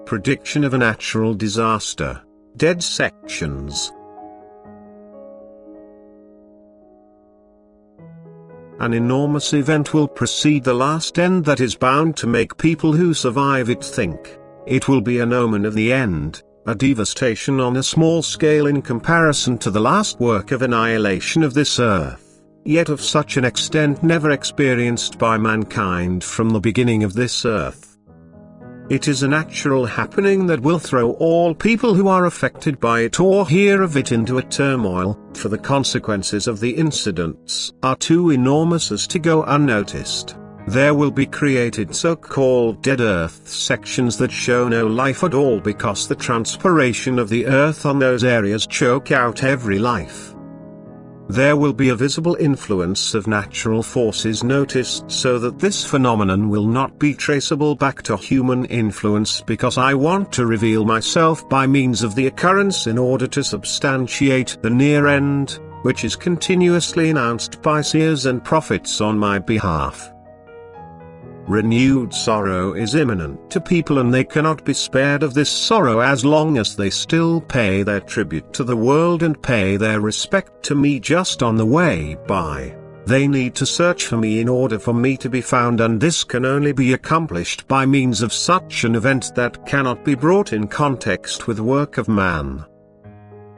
Prediction of a natural disaster. Dead sections. An enormous event will precede the last end that is bound to make people who survive it think. It will be an omen of the end, a devastation on a small scale in comparison to the last work of annihilation of this earth, yet of such an extent never experienced by mankind from the beginning of this earth. It is a natural happening that will throw all people who are affected by it or hear of it into a turmoil, for the consequences of the incidents are too enormous as to go unnoticed. There will be created so-called dead earth sections that show no life at all because the transpiration of the earth on those areas choke out every life. There will be a visible influence of natural forces noticed so that this phenomenon will not be traceable back to human influence because I want to reveal myself by means of the occurrence in order to substantiate the near end, which is continuously announced by seers and prophets on my behalf. Renewed sorrow is imminent to people and they cannot be spared of this sorrow as long as they still pay their tribute to the world and pay their respect to me just on the way by. They need to search for me in order for me to be found, and this can only be accomplished by means of such an event that cannot be brought in context with the work of man.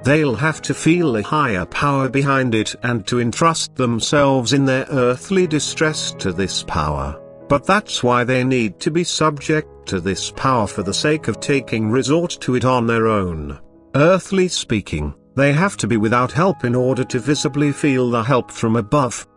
They'll have to feel a higher power behind it and to entrust themselves in their earthly distress to this power. But that's why they need to be subject to this power for the sake of taking resort to it on their own. Earthly speaking, they have to be without help in order to visibly feel the help from above.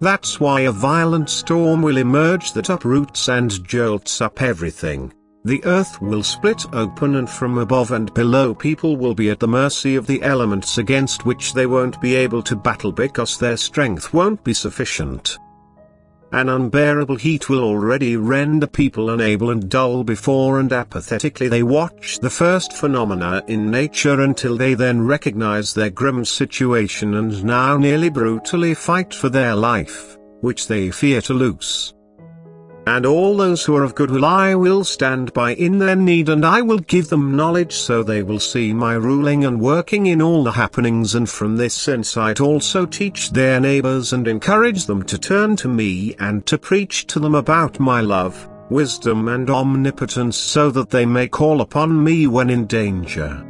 That's why a violent storm will emerge that uproots and jolts up everything. The earth will split open and from above and below people will be at the mercy of the elements against which they won't be able to battle because their strength won't be sufficient. An unbearable heat will already render people unable and dull before, and apathetically they watch the first phenomena in nature until they then recognize their grim situation and now nearly brutally fight for their life, which they fear to lose. And all those who are of goodwill I will stand by in their need, and I will give them knowledge so they will see my ruling and working in all the happenings, and from this insight also teach their neighbors and encourage them to turn to me and to preach to them about my love, wisdom and omnipotence so that they may call upon me when in danger.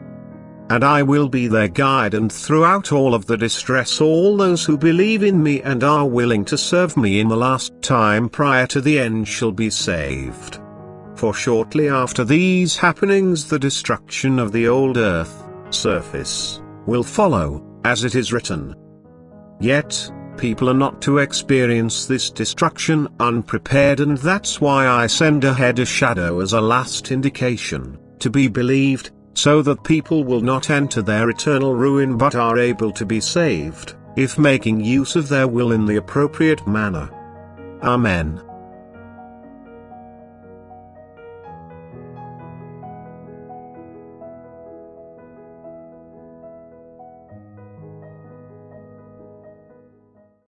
And I will be their guide, and throughout all of the distress all those who believe in me and are willing to serve me in the last time prior to the end shall be saved. For shortly after these happenings the destruction of the old earth, surface, will follow, as it is written. Yet, people are not to experience this destruction unprepared, and that's why I send ahead a shadow as a last indication, to be believed, so that people will not enter their eternal ruin but are able to be saved, if making use of their will in the appropriate manner. Amen.